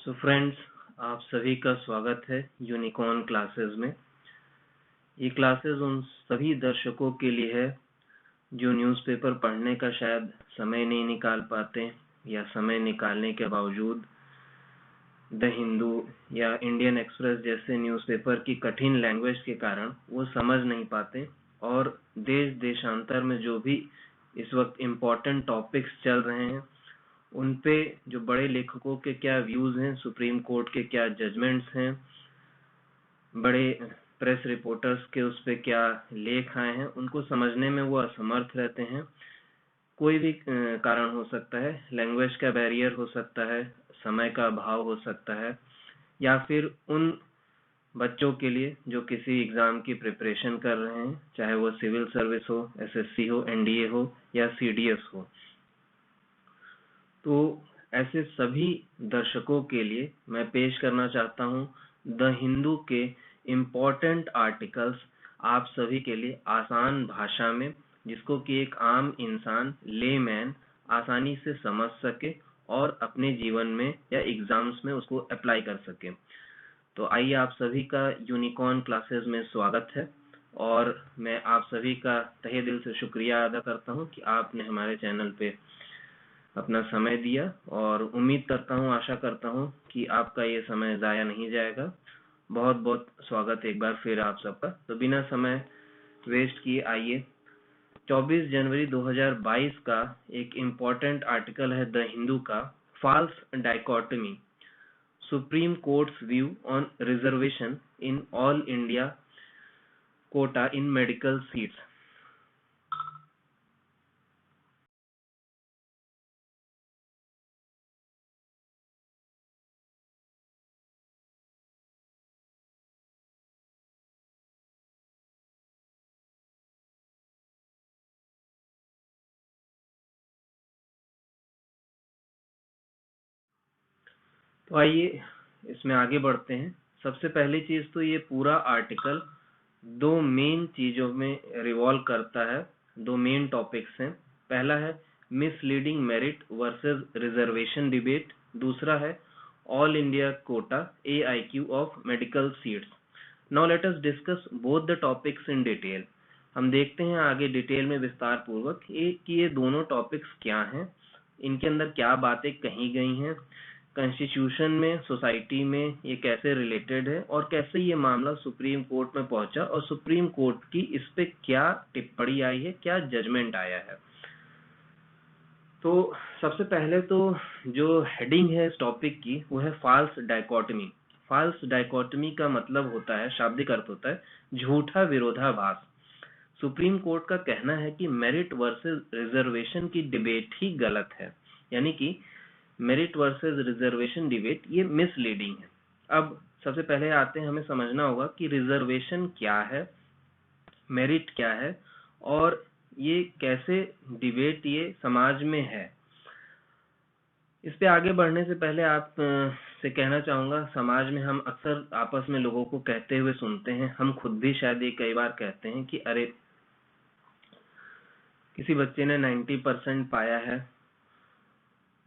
So friends, आप सभी का स्वागत है यूनिकॉर्न क्लासेस में। ये क्लासेस उन सभी दर्शकों के लिए है जो न्यूज़पेपर पढ़ने का शायद समय नहीं निकाल पाते या समय निकालने के बावजूद द हिंदू या इंडियन एक्सप्रेस जैसे न्यूज़पेपर की कठिन लैंग्वेज के कारण वो समझ नहीं पाते, और देश देशांतर में जो भी इस वक्त इम्पोर्टेंट टॉपिक्स चल रहे हैं उन पे जो बड़े लेखकों के क्या व्यूज हैं, सुप्रीम कोर्ट के क्या जजमेंट्स हैं, बड़े प्रेस रिपोर्टर्स के उस पे क्या लेख आए हैं, उनको समझने में वो असमर्थ रहते हैं। कोई भी कारण हो सकता है, लैंग्वेज का बैरियर हो सकता है, समय का अभाव हो सकता है, या फिर उन बच्चों के लिए जो किसी एग्जाम की प्रिपरेशन कर रहे हैं, चाहे वो सिविल सर्विस हो, एसएससी हो, एनडीए हो या सीडीएस हो। तो ऐसे सभी दर्शकों के लिए मैं पेश करना चाहता हूँ द हिंदू के इम्पोर्टेंट आर्टिकल्स आप सभी के लिए आसान भाषा में, जिसको कि एक आम इंसान लेमैन आसानी से समझ सके और अपने जीवन में या एग्जाम्स में उसको अप्लाई कर सके। तो आइए, आप सभी का यूनिकॉर्न क्लासेस में स्वागत है, और मैं आप सभी का तहे दिल से शुक्रिया अदा करता हूँ कि आपने हमारे चैनल पे अपना समय दिया, और उम्मीद करता हूँ, आशा करता हूँ कि आपका ये समय ज़ाया नहीं जाएगा। बहुत बहुत स्वागत एक बार फिर आप सबका। तो बिना समय वेस्ट किए आइए, 24 जनवरी 2022 का एक इम्पोर्टेंट आर्टिकल है द हिंदू का, false dichotomy, supreme court's view on reservation in all India quota in medical seats. तो आइए इसमें आगे बढ़ते हैं। सबसे पहली चीज तो ये पूरा आर्टिकल दो मेन चीजों में रिवॉल्व करता है, दो मेन टॉपिक्स हैं। पहला है misleading merit versus reservation debate, दूसरा है all India Kota AIQ of medical seats. Now let us discuss both the topics in detail. हम देखते हैं आगे डिटेल में विस्तार पूर्वक कि ये दोनों टॉपिक्स क्या हैं, इनके अंदर क्या बातें कही गई हैं, कॉन्स्टिट्यूशन में, सोसाइटी में ये कैसे रिलेटेड है, और कैसे ये मामला सुप्रीम कोर्ट में पहुंचा और सुप्रीम कोर्ट की इस पे क्या टिप्पणी आई है, क्या जजमेंट आया है। तो सबसे पहले तो जो हेडिंग है इस टॉपिक की वो है फॉल्स डाइकोटमी। फॉल्स डाइकोटमी का मतलब होता है, शाब्दिक अर्थ होता है झूठा विरोधाभास। सुप्रीम कोर्ट का कहना है कि मेरिट वर्सेस रिजर्वेशन की डिबेट ही गलत है, यानी कि मेरिट वर्सेस रिजर्वेशन डिबेट ये मिसलीडिंग है। अब सबसे पहले आते हैं, हमें समझना होगा कि रिजर्वेशन क्या है, मेरिट क्या है, और ये कैसे डिबेट ये समाज में है। इस पे आगे बढ़ने से पहले आप से कहना चाहूंगा, समाज में हम अक्सर आपस में लोगों को कहते हुए सुनते हैं, हम खुद भी शायद ये कई बार कहते हैं कि अरे किसी बच्चे ने 90% पाया है,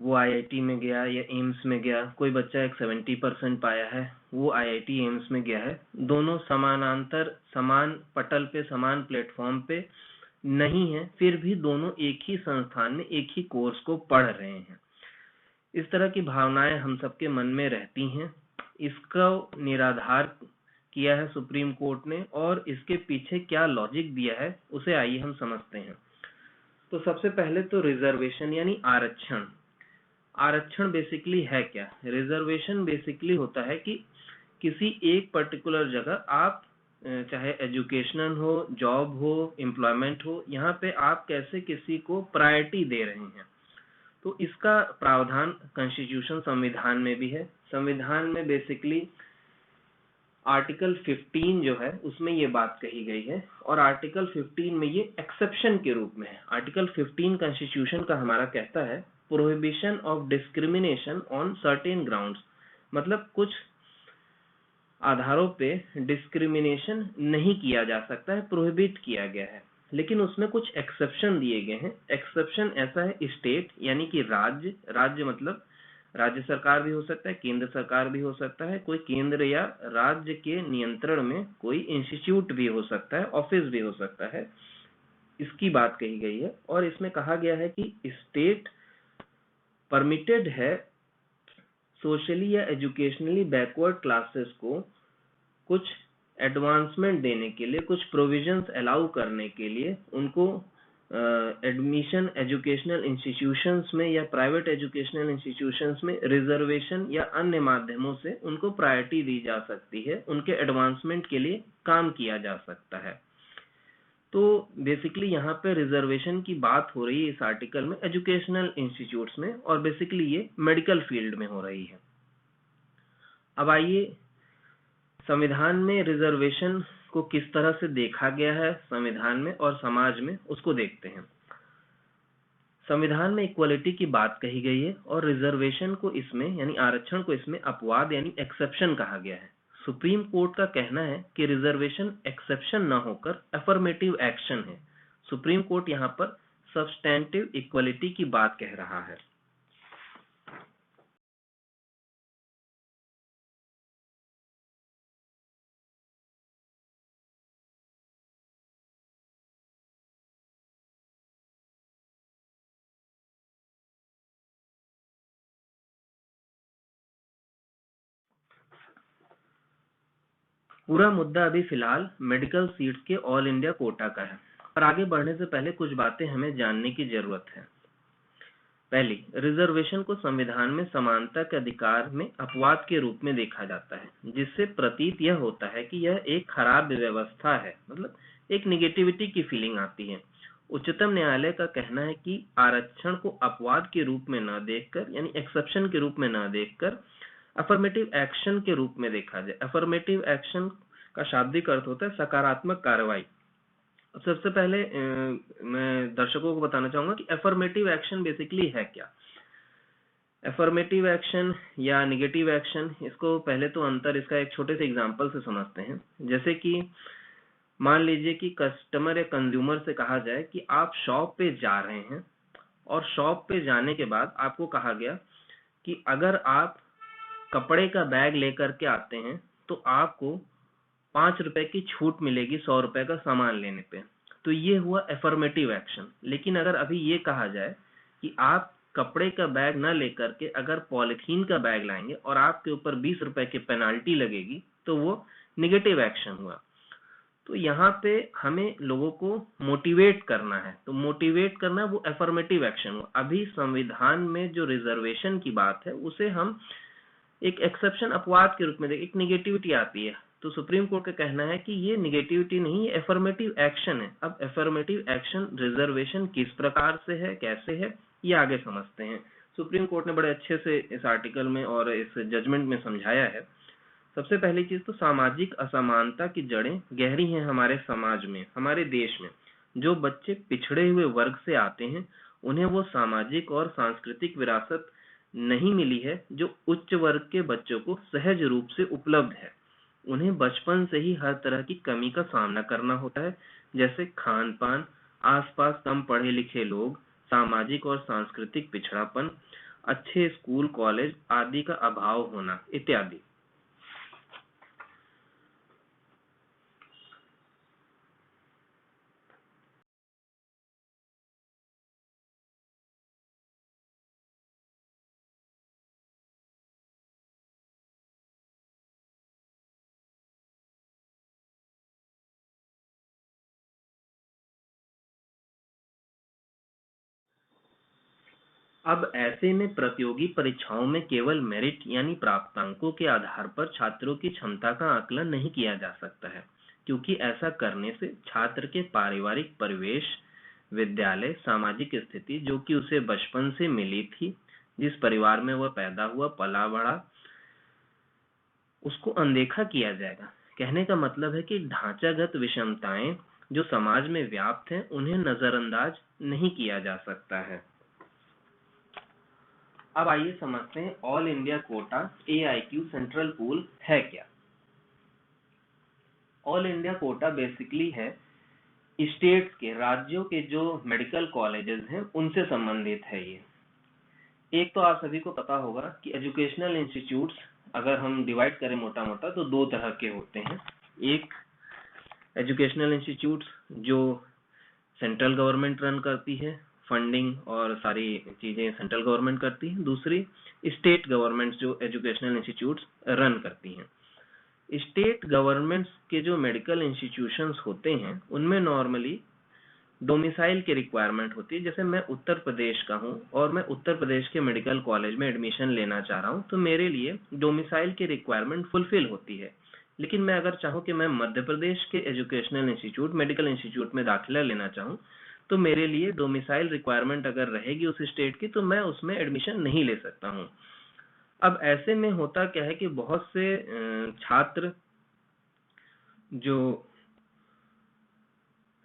वो आईआईटी में गया या एम्स में गया, कोई बच्चा एक 70% पाया है, वो आईआईटी एम्स में गया है। दोनों समानांतर, समान पटल पे, समान प्लेटफॉर्म पे नहीं है, फिर भी दोनों एक ही संस्थान में एक ही कोर्स को पढ़ रहे हैं। इस तरह की भावनाएं हम सबके मन में रहती हैं। इसका निराधार किया है सुप्रीम कोर्ट ने, और इसके पीछे क्या लॉजिक दिया है उसे आइए हम समझते हैं। तो सबसे पहले तो रिजर्वेशन यानी आरक्षण। आरक्षण बेसिकली है क्या? रिजर्वेशन बेसिकली होता है कि किसी एक पर्टिकुलर जगह आप, चाहे एजुकेशनल हो, जॉब हो, एम्प्लॉयमेंट हो, यहाँ पे आप कैसे किसी को प्रायोरिटी दे रहे हैं। तो इसका प्रावधान कॉन्स्टिट्यूशन, संविधान में भी है। संविधान में बेसिकली आर्टिकल 15 जो है उसमें ये बात कही गई है, और आर्टिकल 15 में ये एक्सेप्शन के रूप में है। आर्टिकल 15 कॉन्स्टिट्यूशन का हमारा कहता है prohibition of discrimination on certain grounds, मतलब कुछ आधारों पे डिस्क्रिमिनेशन नहीं किया जा सकता है, प्रोहिबिट किया गया है। लेकिन उसमें कुछ एक्सेप्शन दिए गए हैं। एक्सेप्शन ऐसा है, स्टेट यानी कि राज्य, राज्य मतलब राज्य सरकार भी हो सकता है, केंद्र सरकार भी हो सकता है, कोई केंद्र या राज्य के नियंत्रण में कोई इंस्टीट्यूट भी हो सकता है, ऑफिस भी हो सकता है, इसकी बात कही गई है। और इसमें कहा गया है कि स्टेट परमिटेड है सोशली या एजुकेशनली बैकवर्ड क्लासेस को कुछ एडवांसमेंट देने के लिए, कुछ प्रोविजंस अलाउ करने के लिए उनको एडमिशन एजुकेशनल इंस्टीट्यूशंस में या प्राइवेट एजुकेशनल इंस्टीट्यूशंस में रिजर्वेशन या अन्य माध्यमों से उनको प्रायोरिटी दी जा सकती है, उनके एडवांसमेंट के लिए काम किया जा सकता है। तो बेसिकली यहाँ पे रिजर्वेशन की बात हो रही है इस आर्टिकल में एजुकेशनल इंस्टीट्यूट्स में, और बेसिकली ये मेडिकल फील्ड में हो रही है। अब आइए संविधान में रिजर्वेशन को किस तरह से देखा गया है संविधान में और समाज में, उसको देखते हैं। संविधान में इक्वलिटी की बात कही गई है और रिजर्वेशन को इसमें यानी आरक्षण को इसमें अपवाद यानी एक्सेप्शन कहा गया है। सुप्रीम कोर्ट का कहना है कि रिजर्वेशन एक्सेप्शन न होकर अफर्मेटिव एक्शन है। सुप्रीम कोर्ट यहाँ पर सब्सटेंटिव इक्वलिटी की बात कह रहा है। पूरा मुद्दा अभी फिलहाल मेडिकल सीट्स के ऑल इंडिया कोटा का है, और आगे बढ़ने से पहले कुछ बातें हमें जानने की जरूरत है। पहली, रिजर्वेशन को संविधान में समानता के अधिकार में अपवाद के रूप में देखा जाता है, जिससे प्रतीत यह होता है कि यह एक खराब व्यवस्था है, मतलब एक निगेटिविटी की फीलिंग आती है। उच्चतम न्यायालय का कहना है कि आरक्षण को अपवाद के रूप में न देखकर यानी एक्सेप्शन के रूप में न देखकर अफर्मेटिव एक्शन के रूप में देखा जाए। अफर्मेटिव एक्शन का शाब्दिक अर्थ होता है सकारात्मक कार्रवाई। अब सबसे पहले मैं दर्शकों को बताना चाहूंगा कि अफर्मेटिव एक्शन बेसिकली है क्या। अफर्मेटिव एक्शन या नेगेटिव एक्शन, इसको पहले तो अंतर इसका एक छोटे से एग्जांपल से समझते हैं। जैसे कि मान लीजिए कि कस्टमर या कंज्यूमर से कहा जाए कि आप शॉप पे जा रहे हैं, और शॉप पे जाने के बाद आपको कहा गया कि अगर आप कपड़े का बैग लेकर के आते हैं तो आपको 5 रुपए की छूट मिलेगी 100 रुपए का सामान लेने पे। तो ये हुआ अफर्मेटिव एक्शन। लेकिन अगर अभी ये कहा जाए कि आप कपड़े का बैग न लेकर के अगर पॉलिथीन का बैग लाएंगे और आपके ऊपर 20 रुपए की पेनाल्टी लगेगी, तो वो निगेटिव एक्शन हुआ। तो यहाँ पे हमें लोगों को मोटिवेट करना है, तो मोटिवेट करना वो अफर्मेटिव एक्शन हुआ। अभी संविधान में जो रिजर्वेशन की बात है उसे हम एक एक्सेप्शन अपवाद के रूप में देखें, एक निगेटिविटी आती है। तो सुप्रीम कोर्ट का कहना है कि ये निगेटिविटी नहीं, ये अफर्मेटिव एक्शन है। अब अफर्मेटिव एक्शन रिजर्वेशन किस प्रकार से है, कैसे है, ये आगे समझते हैं। सुप्रीम कोर्ट ने बड़े अच्छे से इस आर्टिकल में और इस जजमेंट में समझाया है। सबसे पहली चीज तो सामाजिक असमानता की जड़ें गहरी हैं हमारे समाज में, हमारे देश में। जो बच्चे पिछड़े हुए वर्ग से आते हैं उन्हें वो सामाजिक और सांस्कृतिक विरासत नहीं मिली है जो उच्च वर्ग के बच्चों को सहज रूप से उपलब्ध है। उन्हें बचपन से ही हर तरह की कमी का सामना करना होता है, जैसे खान पान, आसपास कम पढ़े लिखे लोग, सामाजिक और सांस्कृतिक पिछड़ापन, अच्छे स्कूल कॉलेज आदि का अभाव होना इत्यादि। अब ऐसे में प्रतियोगी परीक्षाओं में केवल मेरिट यानी प्राप्तांकों के आधार पर छात्रों की क्षमता का आकलन नहीं किया जा सकता है, क्योंकि ऐसा करने से छात्र के पारिवारिक परिवेश, विद्यालय, सामाजिक स्थिति जो कि उसे बचपन से मिली थी, जिस परिवार में वह पैदा हुआ पला बढ़ा, उसको अनदेखा किया जाएगा। कहने का मतलब है कि ढांचागत विषमताएं जो समाज में व्याप्त हैं उन्हें नजरअंदाज नहीं किया जा सकता है। अब आइए समझते हैं all India Kota AIQ central pool है क्या। ऑल इंडिया कोटा बेसिकली है स्टेट्स के, राज्यों के जो मेडिकल कॉलेजेस हैं उनसे संबंधित है। एक तो आप सभी को पता होगा कि एजुकेशनल इंस्टीट्यूट्स अगर हम डिवाइड करें मोटा मोटा तो दो तरह के होते हैं। एक एजुकेशनल इंस्टीट्यूट्स जो सेंट्रल गवर्नमेंट रन करती है, फंडिंग और सारी चीजें सेंट्रल गवर्नमेंट करती है। दूसरी स्टेट गवर्नमेंट जो एजुकेशनल इंस्टीट्यूट्स रन करती हैं। स्टेट गवर्नमेंट्स के जो मेडिकल इंस्टीट्यूशंस होते हैं उनमें नॉर्मली डोमिसाइल की रिक्वायरमेंट होती है। जैसे मैं उत्तर प्रदेश का हूँ और मैं उत्तर प्रदेश के मेडिकल कॉलेज में एडमिशन लेना चाह रहा हूँ, तो मेरे लिए डोमिसाइल की रिक्वायरमेंट फुलफिल होती है। लेकिन मैं अगर चाहूँ कि मैं मध्य प्रदेश के एजुकेशनल इंस्टीट्यूट मेडिकल इंस्टीट्यूट में दाखिला लेना चाहूँ, तो मेरे लिए डोमिसाइल रिक्वायरमेंट अगर रहेगी उस स्टेट की, तो मैं उसमें एडमिशन नहीं ले सकता हूँ। अब ऐसे में होता क्या है कि बहुत से छात्र जो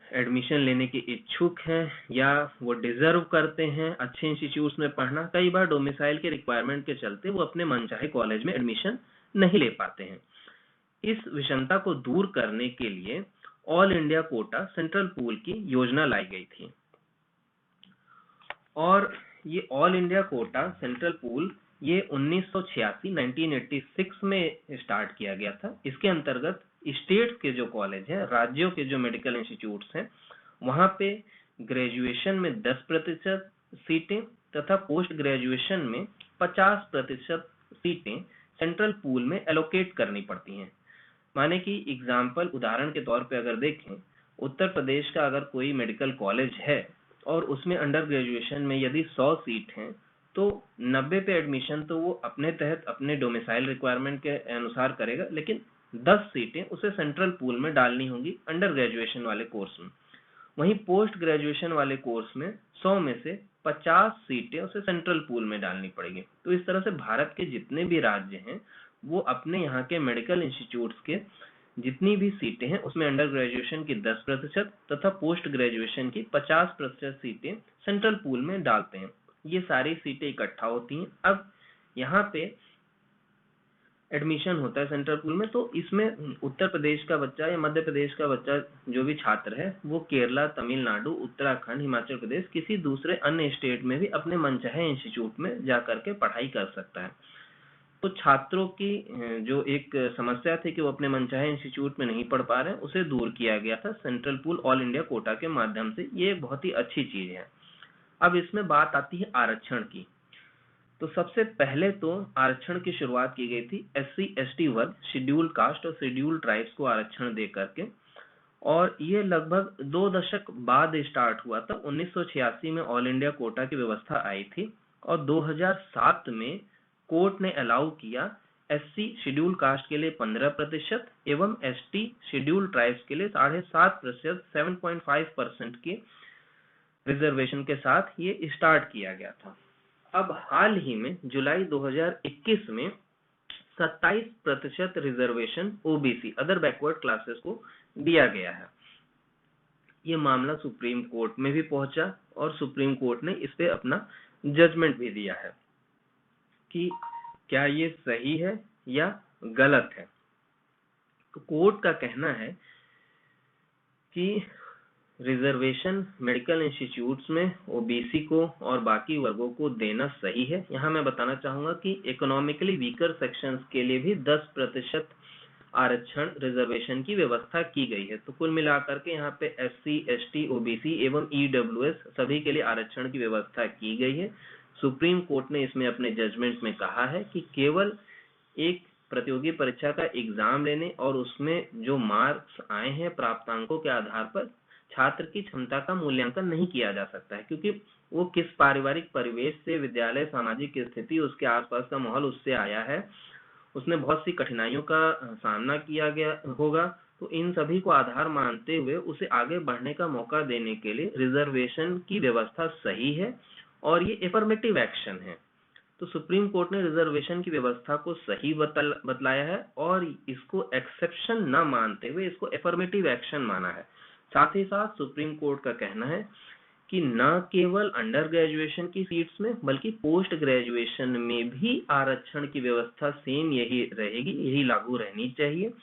एडमिशन लेने के इच्छुक हैं या वो डिजर्व करते हैं अच्छे इंस्टीट्यूट्स में पढ़ना, कई बार डोमिसाइल के रिक्वायरमेंट के चलते वो अपने मनचाहे कॉलेज में एडमिशन नहीं ले पाते हैं। इस विषमता को दूर करने के लिए all India Kota central pool की योजना लाई गई थी। और ये all India Kota central pool ये 1986 में स्टार्ट किया गया था। इसके अंतर्गत स्टेट्स के जो कॉलेज हैं, राज्यों के जो मेडिकल इंस्टीट्यूट्स हैं, वहां पे ग्रेजुएशन में 10% सीटें तथा पोस्ट ग्रेजुएशन में 50% सीटें सेंट्रल पूल में एलोकेट करनी पड़ती हैं। माने कि एग्जाम्पल उदाहरण के तौर पे अगर देखें, उत्तर प्रदेश का अगर कोई मेडिकल कॉलेज है और उसमें अंडर ग्रेजुएशन में यदि 100 सीट हैं, तो 90 पे एडमिशन तो वो अपने तहत अपने डोमिसाइल रिक्वायरमेंट के अनुसार करेगा, लेकिन 10 सीटें उसे सेंट्रल पूल में डालनी होंगी अंडर ग्रेजुएशन वाले कोर्स में। वहीं पोस्ट ग्रेजुएशन वाले कोर्स में 100 में से 50 सीटें उसे सेंट्रल पूल में डालनी पड़ेगी। तो इस तरह से भारत के जितने भी राज्य हैं वो अपने यहाँ के मेडिकल इंस्टीट्यूट्स के जितनी भी सीटें हैं उसमें अंडर ग्रेजुएशन की 10% तथा पोस्ट ग्रेजुएशन की 50% सीटें सेंट्रल पूल में डालते हैं। ये सारी सीटें इकट्ठा होती हैं। अब यहाँ पे एडमिशन होता है सेंट्रल पूल में, तो इसमें उत्तर प्रदेश का बच्चा या मध्य प्रदेश का बच्चा जो भी छात्र है वो केरला, तमिलनाडु, उत्तराखंड, हिमाचल प्रदेश किसी दूसरे अन्य स्टेट में भी अपने मनचाहे इंस्टीट्यूट में जाकर के पढ़ाई कर सकता है। तो छात्रों की जो एक समस्या थी कि वो अपने मनचाहे इंस्टीट्यूट में नहीं पढ़ पा रहे हैं, उसे दूर किया गया था central pool all India Kota के माध्यम से। ये बहुत ही अच्छी चीज है। अब इसमें बात आती है आरक्षण की। तो सबसे पहले तो आरक्षण की शुरुआत की गई थी SC/ST वर्ग, शेड्यूल्ड कास्ट और शेड्यूल्ड ट्राइब्स को आरक्षण दे करके, और ये लगभग 2 दशक बाद स्टार्ट हुआ था। 1986 में ऑल इंडिया कोटा की व्यवस्था आई थी और 2007 में कोर्ट ने अलाउ किया SC शेड्यूल कास्ट के लिए 15% एवं ST शेड्यूल ट्राइब्स के लिए 7.5%, 7.5% की रिजर्वेशन के साथ ये स्टार्ट किया गया था। अब हाल ही में जुलाई 2021 में 27% reservation OBC other backward classes को दिया गया है। ये मामला सुप्रीम कोर्ट में भी पहुंचा और सुप्रीम कोर्ट ने इस पे अपना जजमेंट भी दिया है कि क्या ये सही है या गलत है। तो कोर्ट का कहना है कि रिजर्वेशन मेडिकल इंस्टीट्यूट्स में OBC को और बाकी वर्गों को देना सही है। यहाँ मैं बताना चाहूंगा कि इकोनॉमिकली वीकर सेक्शंस के लिए भी 10% आरक्षण रिजर्वेशन की व्यवस्था की गई है। तो कुल मिलाकर के यहाँ पे SC, ST, OBC एवं EWS सभी के लिए आरक्षण की व्यवस्था की गई है। सुप्रीम कोर्ट ने इसमें अपने जजमेंट में कहा है कि केवल एक प्रतियोगी परीक्षा का एग्जाम लेने और उसमें जो मार्क्स आए हैं प्राप्तांकों के आधार पर छात्र की क्षमता का मूल्यांकन नहीं किया जा सकता है, क्योंकि वो किस पारिवारिक परिवेश से, विद्यालय, सामाजिक स्थिति, उसके आसपास का माहौल उससे आया है, उसने बहुत सी कठिनाइयों का सामना किया गया होगा। तो इन सभी को आधार मानते हुए उसे आगे बढ़ने का मौका देने के लिए रिजर्वेशन की व्यवस्था सही है और ये एफर्मेटिव एक्शन है। तो सुप्रीम कोर्ट ने रिजर्वेशन की व्यवस्था को सही बतलाया है और इसको एक्सेप्शन न मानते हुए इसको एफर्मेटिव एक्शन माना है। साथ ही साथ सुप्रीम कोर्ट का कहना है कि न केवल अंडर ग्रेजुएशन की सीट्स में बल्कि पोस्ट ग्रेजुएशन में भी आरक्षण की व्यवस्था सेम यही रहेगी, यही लागू रहनी चाहिए,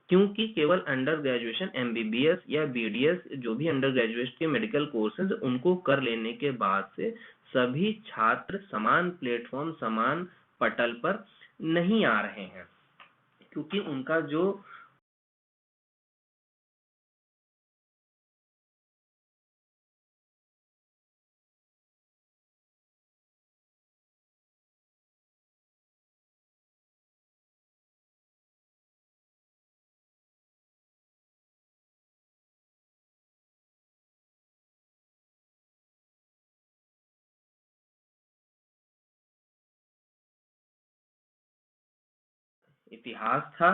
क्योंकि केवल अंडर ग्रेजुएशन MBBS या BDS जो भी अंडर ग्रेजुएट के मेडिकल कोर्सेज उनको कर लेने के बाद से सभी छात्र समान प्लेटफॉर्म, समान पटल पर नहीं आ रहे हैं, क्योंकि उनका जो इतिहास था,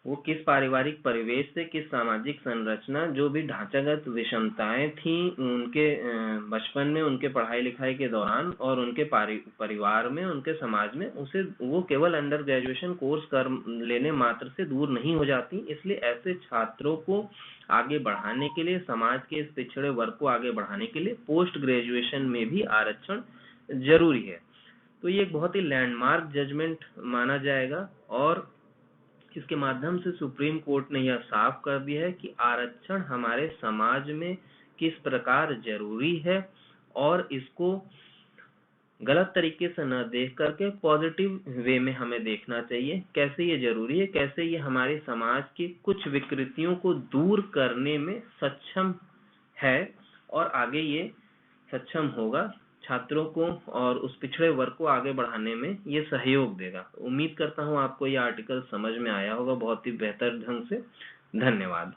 वो किस पारिवारिक परिवेश से, किस सामाजिक संरचना, जो भी ढांचागत विषमताएं थी उनके बचपन में, उनके पढ़ाई लिखाई के दौरान और उनके परिवार में, उनके समाज में, उसे वो केवल अंडर ग्रेजुएशन कोर्स कर लेने मात्र से दूर नहीं हो जाती। इसलिए ऐसे छात्रों को आगे बढ़ाने के लिए, समाज के इस पिछड़े वर्ग को आगे बढ़ाने के लिए पोस्ट ग्रेजुएशन में भी आरक्षण जरूरी है। तो ये एक बहुत ही लैंडमार्क जजमेंट माना जाएगा और इसके माध्यम से सुप्रीम कोर्ट ने यह साफ कर दिया है कि आरक्षण हमारे समाज में किस प्रकार जरूरी है और इसको गलत तरीके से न देख करके पॉजिटिव वे में हमें देखना चाहिए। कैसे ये जरूरी है, कैसे ये हमारे समाज की कुछ विकृतियों को दूर करने में सक्षम है और आगे ये सक्षम होगा, छात्रों को और उस पिछड़े वर्ग को आगे बढ़ाने में ये सहयोग देगा। उम्मीद करता हूँ आपको ये आर्टिकल समझ में आया होगा बहुत ही बेहतर ढंग से। धन्यवाद।